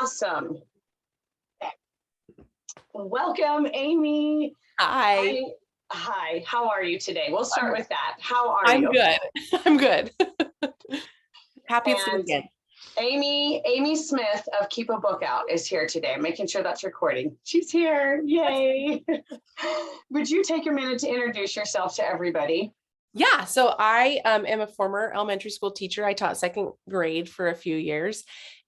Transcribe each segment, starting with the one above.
Awesome. Okay. Welcome, Aimee. Hi. Hi, how are you today? We'll start with that. How are I'm you? good. I'm good. Happy to see you And again. Aimee Smith of Keep a Book Out is here today. I'm making sure that's recording. She's here. Yay. Would you take a minute to introduce yourself to everybody? Yeah, so I am a former elementary school teacher. I taught second grade for a few years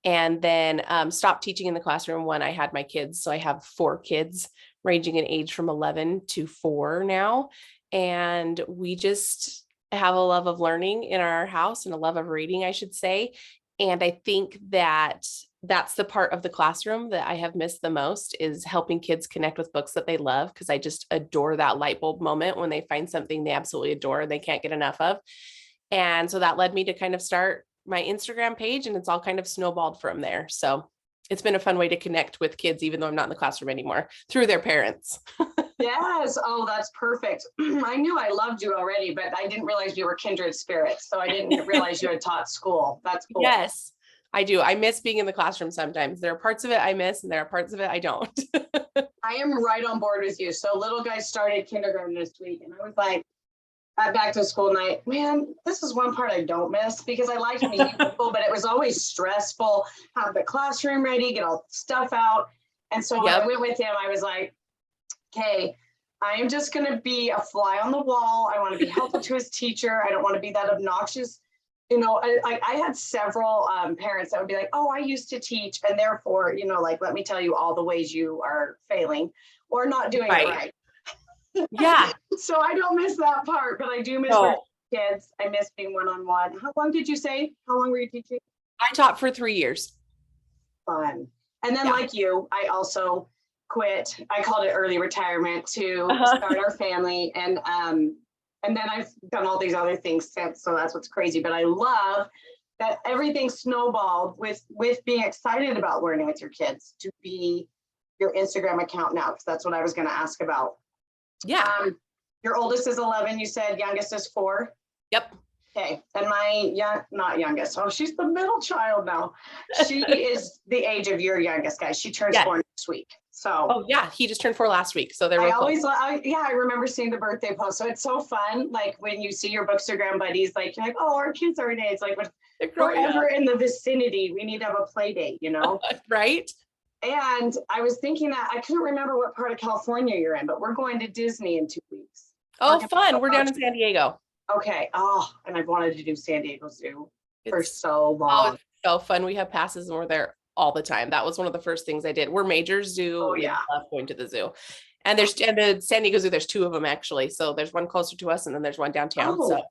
and then stopped teaching in the classroom when I had my kids. So I have 4 kids ranging in age from 11 to 4 now. And we just have a love of learning in our house and a love of reading, I should say. And I think that that's the part of the classroom that I have missed the most is helping kids connect with books that they love, because I just adore that light bulb moment when they find something they absolutely adore and they can't get enough of. And so that led me to kind of start my Instagram page, and it's all kind of snowballed from there. So it's been a fun way to connect with kids, even though I'm not in the classroom anymore, through their parents. Yes. Oh, that's perfect. I knew I loved you already, but I didn't realize you were kindred spirits. So I didn't realize you had taught school. That's cool. Yes, I do. I miss being in the classroom sometimes. There are parts of it I miss, and there are parts of it I don't. I am right on board with you. So little guy started kindergarten this week, and I was like, at back to school night, man, this is one part I don't miss because I liked meeting people, but it was always stressful. Have the classroom ready, get all the stuff out. And so when I went with him, I was like, okay, I am just going to be a fly on the wall. I want to be helpful to his teacher. I don't want to be that obnoxious. You know, I had several parents that would be like, oh, I used to teach. And therefore, you know, like, let me tell you all the ways you are failing or not doing it right. Yeah. So I don't miss that part, but I do miss kids. I miss being one-on-one. How long did you say? How long were you teaching? I taught for 3 years. Fun. And then like you, I also quit. I called it early retirement to start our family. And then I've done all these other things since. So that's what's crazy. But I love that everything snowballed with being excited about learning with your kids to be your Instagram account now, because that's what I was going to ask about. Yeah. Your oldest is 11, you said, youngest is 4. Yep. Okay. And my not youngest. Oh, she's the middle child now. She is the age of your youngest, guys. She turns 4 next week. So oh yeah, he just turned 4 last week. So I remember seeing the birthday post. So it's so fun. Like when you see your Bookstagram buddies, like you're like, oh, our kids are in age. Like wherever in the vicinity, we need to have a play date, you know? Right. And I was thinking that I couldn't remember what part of California you're in, but we're going to Disney in 2 weeks. Oh, fun. We're down in San Diego. Okay. Oh, and I've wanted to do San Diego Zoo for so long. Oh, it's so fun. We have passes and we're there all the time. That was one of the first things I did. We're major zoo. Oh, yeah. We love going to the zoo. And the San Diego Zoo, there's 2 of them actually. So there's one closer to us and then there's one downtown. Oh, so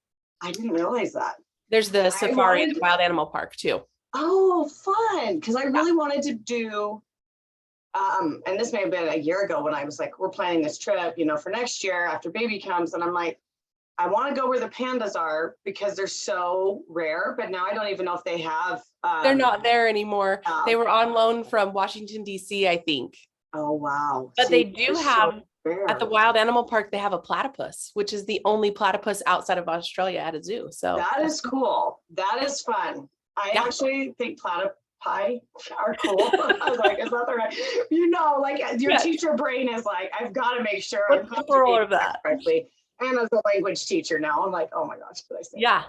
I didn't realize that. There's the safari and the wild animal park too. Oh, fun. Because I really wanted to do and this may have been a year ago when I was like, we're planning this trip, you know, for next year after baby comes. And I'm like, I want to go where the pandas are because they're so rare, but now I don't even know if they have. They're not there anymore. They were on loan from Washington, D.C., I think. Oh, wow. But they do have, at the wild animal park, they have a platypus, which is the only platypus outside of Australia at a zoo. So that is cool. That is fun. I actually think platypus are cool. I was like, is that the right? You know, like your teacher brain is like, I've got to make sure I'm controlling that correctly. And as a language teacher now, I'm like, oh my gosh, did I say? Yeah.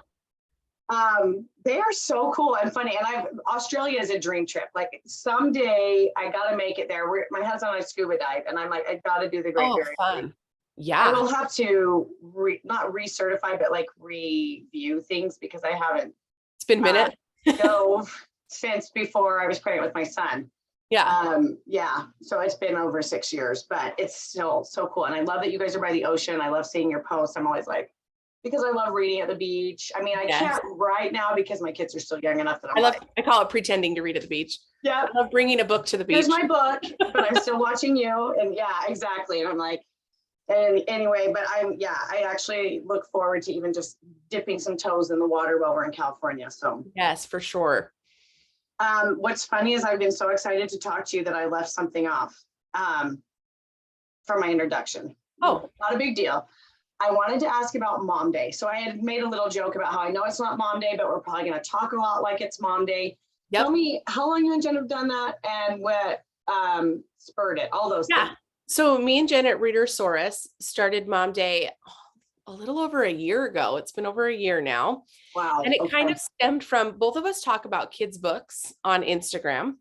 They are so cool and funny. And Australia is a dream trip. Like someday I got to make it there. My husband and I scuba dive, and I'm like, I got to do the Great Barrier Reef. Yeah. I will have to not recertify, but like review things because I haven't. It's been a minute. Dove since before I was pregnant with my son. Yeah. So it's been over 6 years, but it's still so cool. And I love that you guys are by the ocean. I love seeing your posts. I'm always like, because I love reading at the beach. I mean, I can't right now because my kids are still young enough that I call it pretending to read at the beach. Yeah. I love bringing a book to the beach. Here's my book, but I'm still watching you. And yeah, exactly. And I'm like, and anyway, but I actually look forward to even just dipping some toes in the water while we're in California. So yes, for sure. What's funny is I've been so excited to talk to you that I left something off for my introduction. Oh, not a big deal. I wanted to ask about Mom Day. So I had made a little joke about how I know it's not Mom Day, but we're probably going to talk a lot like it's Mom Day. Tell me how long you and Jen have done that and what spurred it, all those things. So me and Jen at Readersaurus started Mom Day a little over a year ago. It's been over a year now. Wow. And it kind of stemmed from both of us talk about kids' books on Instagram,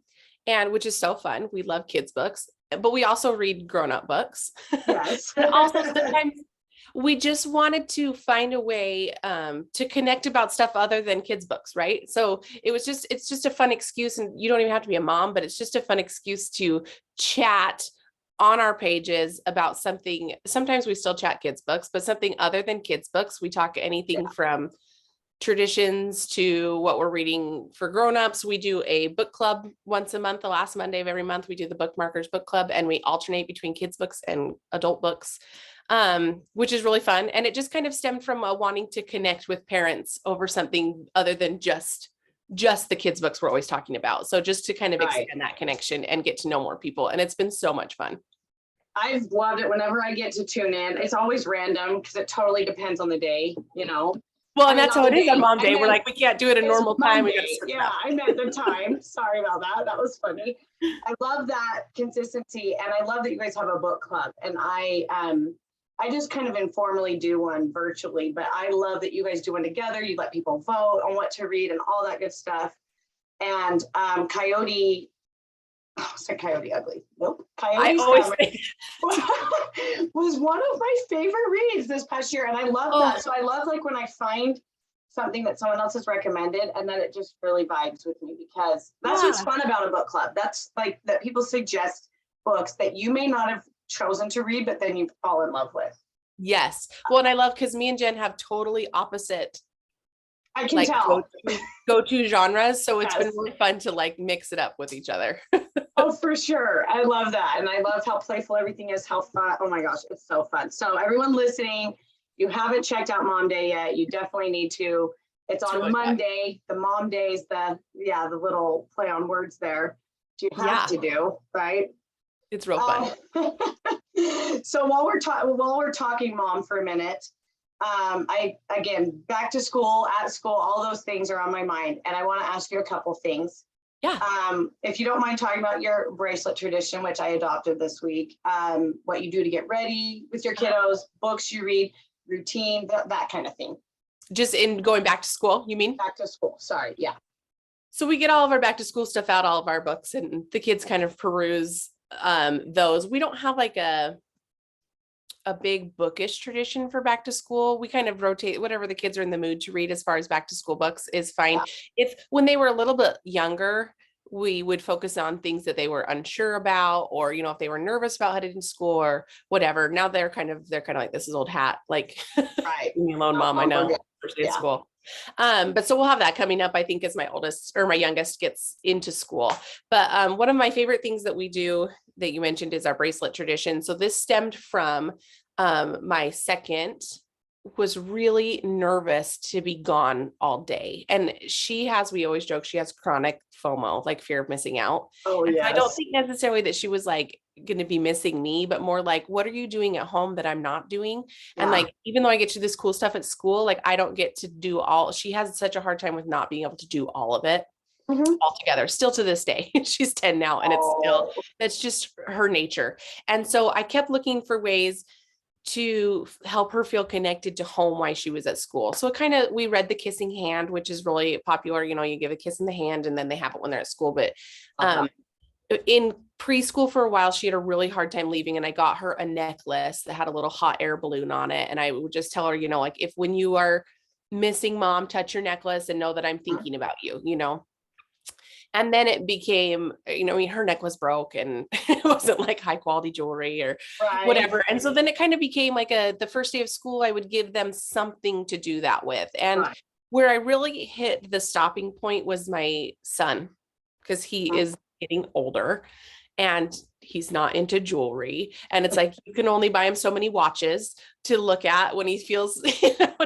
and which is so fun. We love kids' books, but we also read grown-up books. Yes. And also sometimes we just wanted to find a way to connect about stuff other than kids' books, right? So it's just a fun excuse, and you don't even have to be a mom, but it's just a fun excuse to chat on our pages about something. Sometimes we still chat kids' books, but something other than kids' books. We talk anything from traditions to what we're reading for grown-ups. We do a book club once a month. The last Monday of every month, we do the Bookmarkers Book Club, and we alternate between kids' books and adult books, which is really fun. And it just kind of stemmed from wanting to connect with parents over something other than just the kids' books we're always talking about. So just to kind of extend that connection and get to know more people. And it's been so much fun. I've loved it whenever I get to tune in. It's always random because it totally depends on the day, you know. Well, and that's how it is on Mom Day. We're like, we can't do it a normal time. I meant the time. Sorry about that. That was funny. I love that consistency, and I love that you guys have a book club. And I just kind of informally do one virtually, but I love that you guys do one together. You let people vote on what to read and all that good stuff. And Coyote Ugly. Nope. I always was one of my favorite reads this past year. And I love that. So I love like when I find something that someone else has recommended and then it just really vibes with me, because that's what's fun about a book club. That's like that people suggest books that you may not have chosen to read, but then you fall in love with. Yes. Well, and I love because me and Jen have totally opposite I can tell go-to genres. So it's been really fun to like mix it up with each other. Oh, for sure. I love that. And I love how playful everything is, how fun. Oh my gosh, it's so fun. So everyone listening, you haven't checked out Mom Day yet, you definitely need to. It's on Monday. The Mom Days, the little play on words there. You have to do, right? It's real fun. So while we're talking mom for a minute, back to school, at school, all those things are on my mind. And I want to ask you a couple things. Yeah. If you don't mind talking about your bracelet tradition, which I adopted this week, what you do to get ready with your kiddos, books you read, routine, that kind of thing. Just in going back to school, you mean? Back to school. Sorry. Yeah. So we get all of our back to school stuff out, all of our books, and the kids kind of peruse those. We don't have like a big bookish tradition for back to school. We kind of rotate whatever the kids are in the mood to read as far as back to school books is fine. Yeah. If when they were a little bit younger, we would focus on things that they were unsure about, or, you know, if they were nervous about heading to school or whatever. Now they're kind of like, this is old hat, like, leave me alone, mom. I know, first day of school. But so we'll have that coming up, I think, as my youngest gets into school. But one of my favorite things that we do that you mentioned is our bracelet tradition. So this stemmed from my second was really nervous to be gone all day. And we always joke, she has chronic FOMO, like fear of missing out. Oh, yeah. I don't think necessarily that she was like going to be missing me, but more like, what are you doing at home that I'm not doing? Yeah. And like, even though I get to do this cool stuff at school, like I don't get to do she has such a hard time with not being able to do all of it altogether, still to this day. She's 10 now, and that's just her nature. And so I kept looking for ways to help her feel connected to home while she was at school. So we read The Kissing Hand, which is really popular. You know, you give a kiss in the hand and then they have it when they're at school. But in preschool for a while, she had a really hard time leaving, and I got her a necklace that had a little hot air balloon on it. And I would just tell her, you know, like, if when you are missing mom, touch your necklace and know that I'm thinking about you, you know. And then it became, you know, I mean, her necklace broke and it wasn't like high quality jewelry or whatever. And so then it kind of became like the first day of school, I would give them something to do that with. And where I really hit the stopping point was my son, because he is getting older and he's not into jewelry. And it's like, you can only buy him so many watches to look at when he feels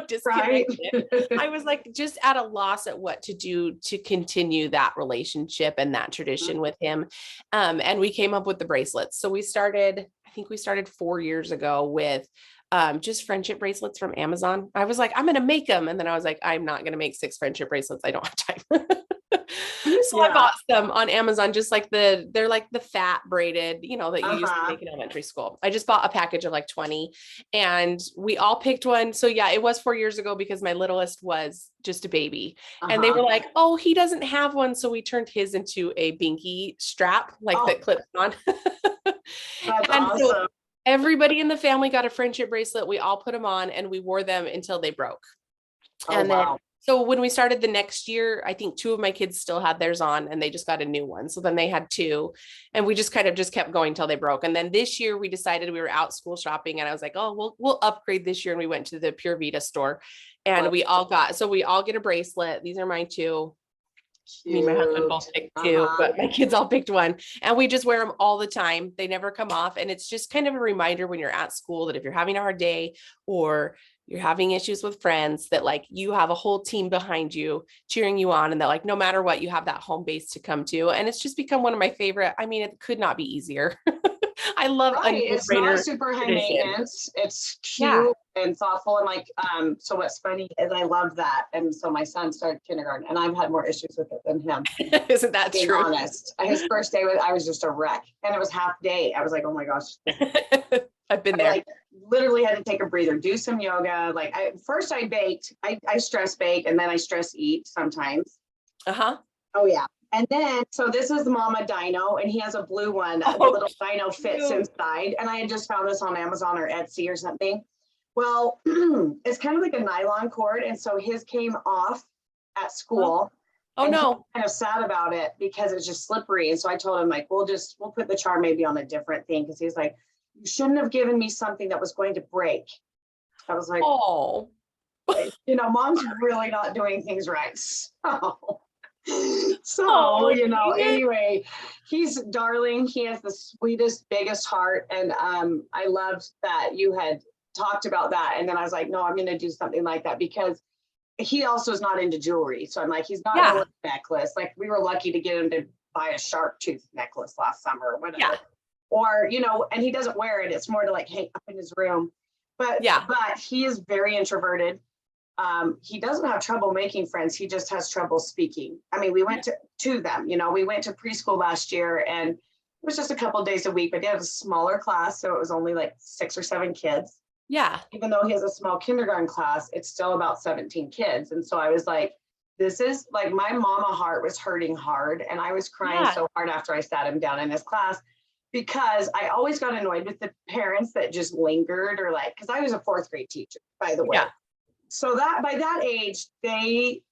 disconnected. I was like, just at a loss at what to do to continue that relationship and that tradition with him. And we came up with the bracelets. So I think we started 4 years ago with just friendship bracelets from Amazon. I was like, I'm going to make them. And then I was like, I'm not going to make 6 friendship bracelets. I don't have time. So I bought some on Amazon, just like they're like the fat braided, that you used to make in elementary school. I just bought a package of like 20 and we all picked one. So yeah, it was 4 years ago because my littlest was just a baby and they were like, oh, he doesn't have one. So we turned his into a binky strap, like that clips on. That's and awesome. so everybody in the family got a friendship bracelet. We all put them on and we wore them until they broke. And then, so when we started the next year, I think 2 of my kids still had theirs on and they just got a new one. So then they had 2 and we just kind of just kept going till they broke. And then this year we decided we were out school shopping and I was like, oh, we'll upgrade this year. And we went to the Pure Vita store and we all get a bracelet. These are mine too. Me and my husband both picked 2, but my kids all picked one and we just wear them all the time. They never come off. And it's just kind of a reminder when you're at school that if you're having a hard day or you're having issues with friends, that like you have a whole team behind you cheering you on and that like no matter what, you have that home base to come to. And it's just become one of my favorite. I mean, it could not be easier. I love it's not super high maintenance. It's cute and thoughtful. And like, so what's funny is I love that. And so my son started kindergarten and I've had more issues with it than him. Isn't that being true? Honest. His first day I was just a wreck and it was half day. I was like, oh my gosh. I've been there. Like literally had to take a breather, do some yoga. Like first I baked, I stress bake and then I stress eat sometimes. Oh yeah. And then, so this is the Mama Dino and he has a blue one. The little dino fits inside. And I had just found this on Amazon or Etsy or something. Well, it's kind of like a nylon cord. And so his came off at school. Oh no. He was kind of sad about it because it's just slippery. And so I told him like, we'll put the charm maybe on a different thing. Cause he's like, you shouldn't have given me something that was going to break. I was like, oh, mom's really not doing things right. So, anyway, he's darling. He has the sweetest, biggest heart. And I loved that you had talked about that. And then I was like, no, I'm going to do something like that because he also is not into jewelry. So I'm like, he's not into a necklace. Like we were lucky to get him to buy a sharp tooth necklace last summer or whatever. Yeah. Or, and he doesn't wear it. It's more to like hang up in his room. But he is very introverted. He doesn't have trouble making friends. He just has trouble speaking. I mean, we went to them, we went to preschool last year and it was just a couple of days a week, but they have a smaller class. So it was only like 6 or 7 kids. Yeah. Even though he has a small kindergarten class, it's still about 17 kids. And so I was like, this is like my mama heart was hurting hard. And I was crying so hard after I sat him down in his class because I always got annoyed with the parents that just lingered or like, because I was a 4th grade teacher, by the way. Yeah. So that by that age, they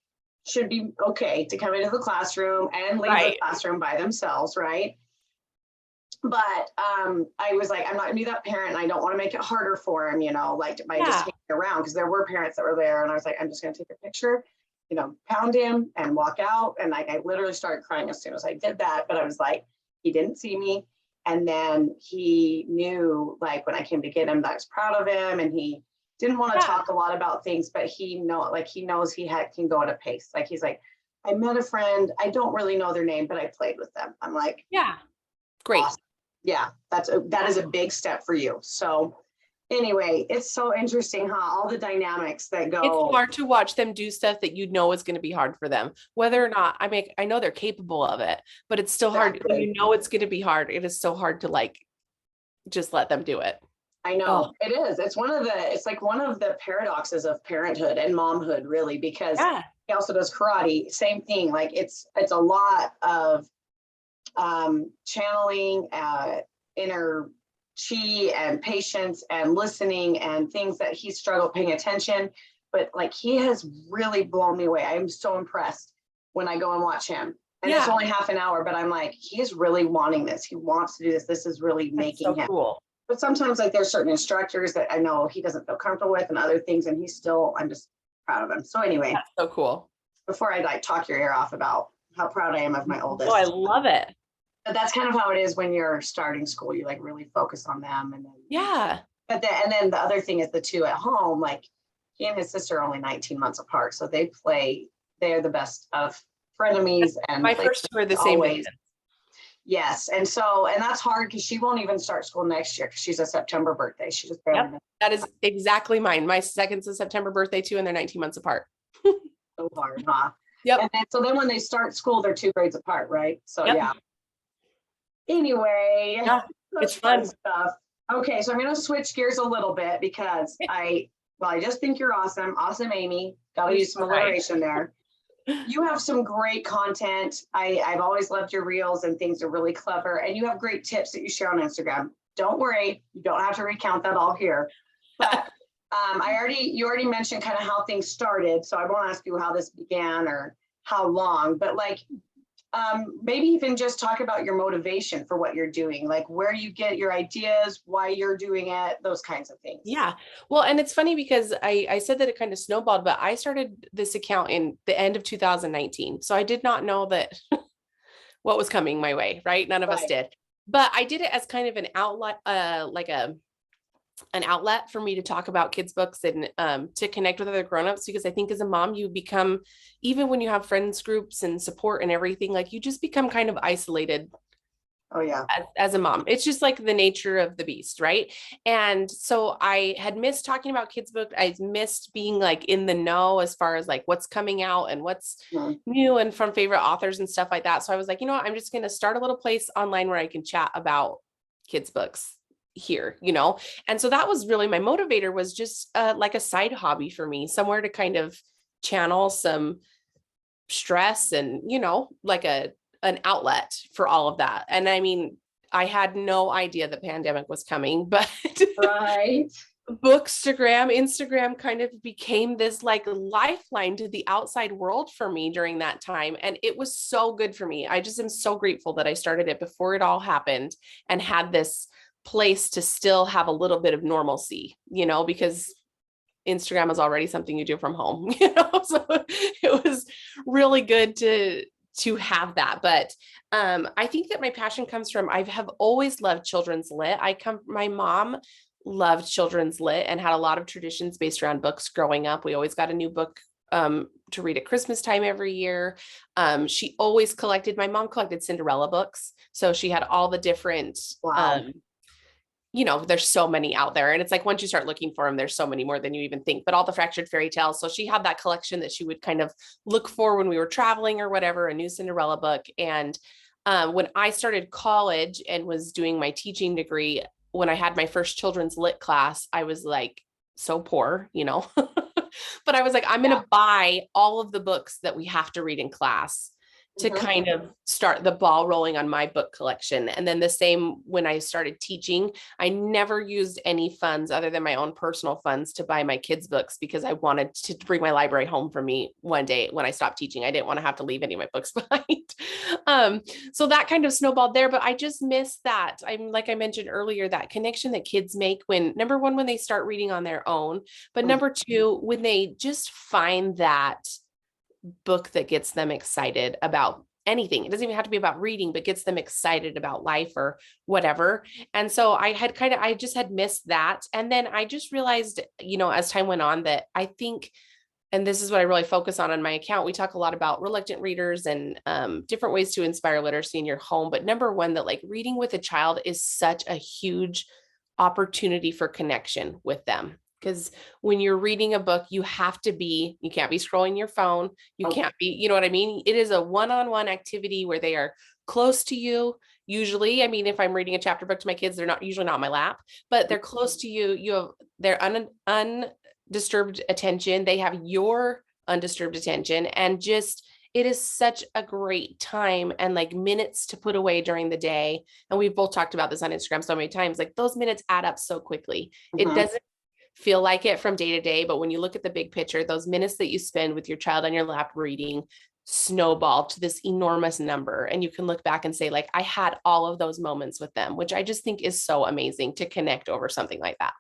should be okay to come into the classroom and leave the classroom by themselves, right? But I was like, I'm not gonna be that parent and I don't want to make it harder for him, like by just hanging around because there were parents that were there and I was like, I'm just gonna take a picture, pound him and walk out. And like I literally started crying as soon as I did that. But I was like, he didn't see me. And then he knew like when I came to get him that I was proud of him and he didn't want to talk a lot about things, but he knows he can go at a pace. Like he's like, I met a friend. I don't really know their name, but I played with them. I'm like, yeah, great. Awesome. Yeah, that is a big step for you. So anyway, it's so interesting, huh? All the dynamics that go. It's hard to watch them do stuff that is going to be hard for them, whether or not I know they're capable of it, but it's still hard when it's going to be hard. It is so hard to like, just let them do it. I know it is. It's one of the paradoxes of parenthood and momhood, really, because he also does karate. Same thing. Like it's a lot of channeling, inner chi and patience and listening and things that he struggled paying attention. But like he has really blown me away. I am so impressed when I go and watch him. And it's only half an hour, but I'm like, he is really wanting this. He wants to do this. This is really making him cool. But sometimes like there's certain instructors that I know he doesn't feel comfortable with and other things. And I'm just proud of him. So anyway, that's so cool. Before I like talk your ear off about how proud I am of my oldest. Oh, I love it. But that's kind of how it is when you're starting school. You like really focus on them. And then, and then the other thing is the 2 at home, like he and his sister are only 19 months apart. So they're the best of frenemies. And my first 2 are the same age. Yes. And that's hard because she won't even start school next year because she's a September birthday. She just barely that is exactly mine. My second's a September birthday too, and they're 19 months apart. So hard, huh? Yep. And then, so then when they start school, they're 2 grades apart, right? So Yep. yeah. Anyway, Yeah, it's fun stuff. Okay, so I'm going to switch gears a little bit because I just think you're awesome. Awesome, Aimee. Got to use some alliteration there. You have some great content. I've always loved your reels, and things are really clever. And you have great tips that you share on Instagram. Don't worry, you don't have to recount that all here. But you already mentioned kind of how things started. So I won't ask you how this began or how long, but maybe even just talk about your motivation for what you're doing, like where you get your ideas, why you're doing it, those kinds of things. Yeah. Well, and it's funny because I said that it kind of snowballed, but I started this account in the end of 2019. So I did not know that what was coming my way, right? None of us did. But I did it as kind of an outlet, an outlet for me to talk about kids' books and to connect with other grownups, because I think as a mom, you become, even when you have friends groups and support and everything, like you just become kind of isolated. Oh yeah. As a mom, it's just like the nature of the beast, right? And so I had missed talking about kids' books. I missed being like in the know as far as like what's coming out and what's new and from favorite authors and stuff like that. So I was like, you know what, I'm just going to start a little place online where I can chat about kids' books here, and so that was really my motivator, was just like a side hobby for me, somewhere to kind of channel some stress and like an outlet for all of that. And I mean, I had no idea the pandemic was coming, but right. Bookstagram, Instagram kind of became this like lifeline to the outside world for me during that time. And it was so good for me. I just am so grateful that I started it before it all happened and had this place to still have a little bit of normalcy, because Instagram is already something you do from home, so it was really good to have that. But I think that my passion comes from, I have always loved children's lit. My mom loved children's lit and had a lot of traditions based around books growing up. We always got a new book to read at Christmas time every year. She always my mom collected Cinderella books. So she had all the different, there's so many out there. And it's like, once you start looking for them, there's so many more than you even think, but all the fractured fairy tales. So she had that collection that she would kind of look for when we were traveling or whatever, a new Cinderella book. And when I started college and was doing my teaching degree, when I had my first children's lit class, I was like so poor, but I was like, I'm going to buy all of the books that we have to read in class to kind of start the ball rolling on my book collection. And then the same when I started teaching, I never used any funds other than my own personal funds to buy my kids' books, because I wanted to bring my library home for me one day when I stopped teaching. I didn't want to have to leave any of my books behind. So that kind of snowballed there, but I just miss that. Like I mentioned earlier, that connection that kids make number one, when they start reading on their own, but number two, when they just find that book that gets them excited about anything. It doesn't even have to be about reading, but gets them excited about life or whatever. And so I just had missed that. And then I just realized, as time went on, that I think, and this is what I really focus on my account, we talk a lot about reluctant readers and different ways to inspire literacy in your home. But number one, that like reading with a child is such a huge opportunity for connection with them. Because when you're reading a book, you can't be scrolling your phone. You can't be, you know what I mean? It is a one-on-one activity where they are close to you. Usually, I mean, if I'm reading a chapter book to my kids, they're not usually not on my lap, but they're close to you. You have their undisturbed attention. They have your undisturbed attention, and just, it is such a great time and like minutes to put away during the day. And we've both talked about this on Instagram so many times, like those minutes add up so quickly. It doesn't feel like it from day to day, but when you look at the big picture, those minutes that you spend with your child on your lap reading snowball to this enormous number. And you can look back and say, like, I had all of those moments with them, which I just think is so amazing to connect over something like that.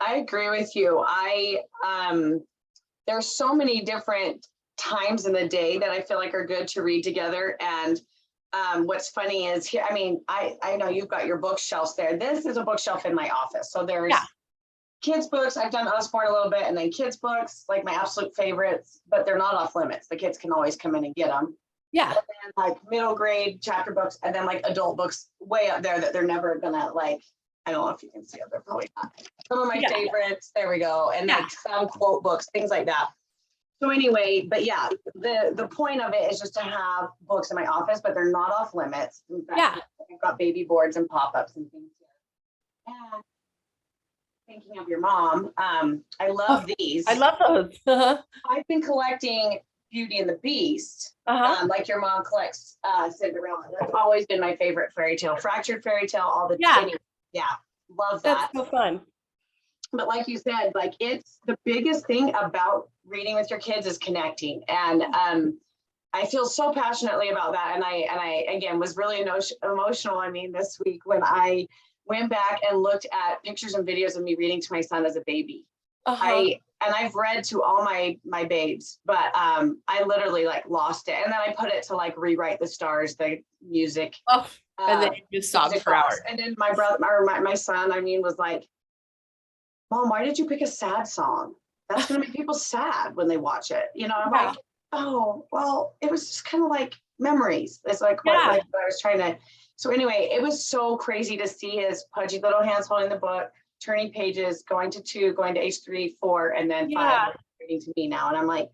I agree with you. There's so many different times in the day that I feel like are good to read together. And what's funny is here, I know you've got your bookshelves there. This is a bookshelf in my office. So there's kids books. I've done Usborne a little bit, and then kids books, like my absolute favorites, but they're not off limits. The kids can always come in and get them. Yeah. And then like middle grade chapter books, and then like adult books way up there that they're never gonna like, I don't know if you can see it, they're probably not. Some of my favorites, there we go. And like some quote books, things like that. So anyway, but yeah, the point of it is just to have books in my office, but they're not off limits. In fact, Yeah. I've got baby boards and pop-ups and things here. And thinking of your mom, I love these. I love those. I've been collecting Beauty and the Beast, like your mom collects Cinderella. That's always been my favorite fairy tale. Fractured Fairy Tale, all the tinny. Yeah, love that. That's so fun. But like you said, like it's the biggest thing about reading with your kids is connecting. And I feel so passionately about that. And I again was really emotional. I mean, this week when I went back and looked at pictures and videos of me reading to my son as a baby. I've read to all my babes, but I literally like lost it. And then I put it to like rewrite the stars, the music. And then you just sobbed for hours. And then my brother or my son, I mean, was like, Mom, why did you pick a sad song? That's going to make people sad when they watch it. You know, I'm like, oh, well, it was just kind of like memories. It's like what I was trying to. So anyway, it was so crazy to see his pudgy little hands holding the book, turning pages, going to 2, going to age 3, 4, and then 5, reading to me now. And I'm like,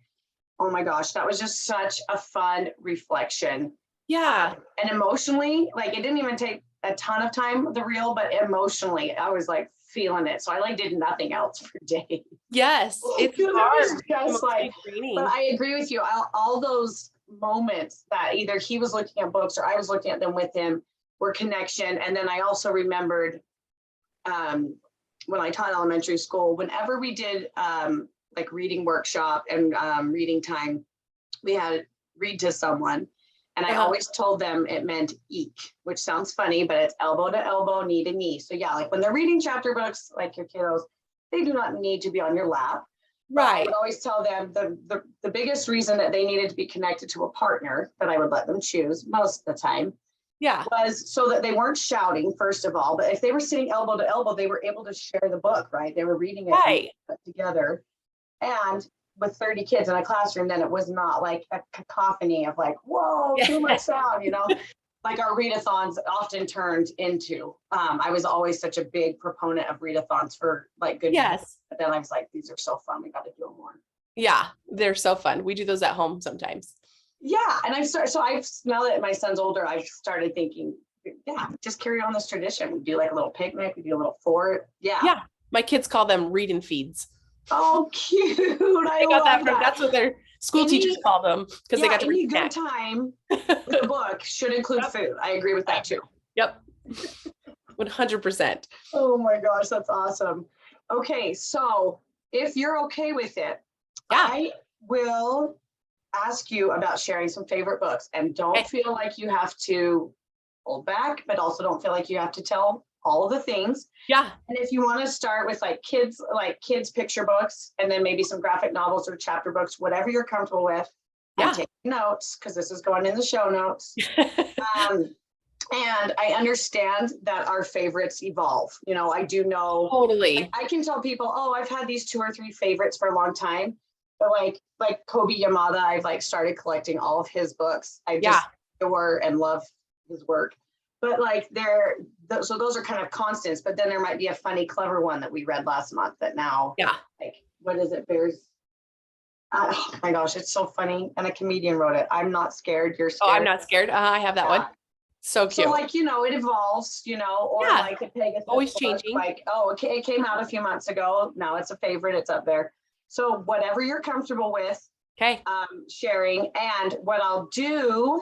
oh my gosh, that was just such a fun reflection. Yeah. And emotionally, like it didn't even take a ton of time, the reel, but emotionally, I was like feeling it. So I like did nothing else for days. Yes. It's hard. Just like, but I agree with you. All those moments that either he was looking at books or I was looking at them with him were connection. And then I also remembered when I taught elementary school, whenever we did like reading workshop and reading time, we had read to someone. And I always told them it meant eek, which sounds funny, but it's elbow to elbow, knee to knee. So yeah, like when they're reading chapter books, like your kiddos, they do not need to be on your lap. Right. I would always tell them the biggest reason that they needed to be connected to a partner that I would let them choose most of the time. Yeah. Was so that they weren't shouting, first of all, but if they were sitting elbow to elbow, they were able to share the book, right? They were reading it together. And with 30 kids in a classroom, then it was not like a cacophony of like, whoa, too much sound, you know, like our readathons often turned into. I was always such a big proponent of readathons for like good. Yes. But then I was like, these are so fun. We got to do them more. Yeah, they're so fun. We do those at home sometimes. Yeah. And I've now that my son's older, I've started thinking, yeah, just carry on this tradition. We do like a little picnic, we do a little fort. Yeah. Yeah. My kids call them read and feeds. Oh, cute. I got that from, that's what their school teachers call them because they got to read good time. The book should include food. I agree with that too. Yep. 100%. Oh my gosh, that's awesome. Okay, so if you're okay with it, I will ask you about sharing some favorite books, and don't feel like you have to hold back, but also don't feel like you have to tell all of the things. Yeah. And if you want to start with like kids picture books, and then maybe some graphic novels or chapter books, whatever you're comfortable with. Yeah. Take notes because this is going in the show notes. And I understand that our favorites evolve. You know, I do know. Totally. I can tell people, oh, I've had these 2 or 3 favorites for a long time. But like Kobe Yamada, I've like started collecting all of his books. I just adore and love his work. But like so those are kind of constants, but then there might be a funny, clever one that we read last month that now, like, what is it? Bears. Oh my gosh, it's so funny. And a comedian wrote it. I'm not scared. You're scared. Oh, I'm not scared. I have that one. So cute. So like, you know, it evolves, you know, or like a Pegasus. Always changing. Like, oh, okay, it came out a few months ago. Now it's a favorite. It's up there. So whatever you're comfortable with. Okay. Sharing. And what I'll do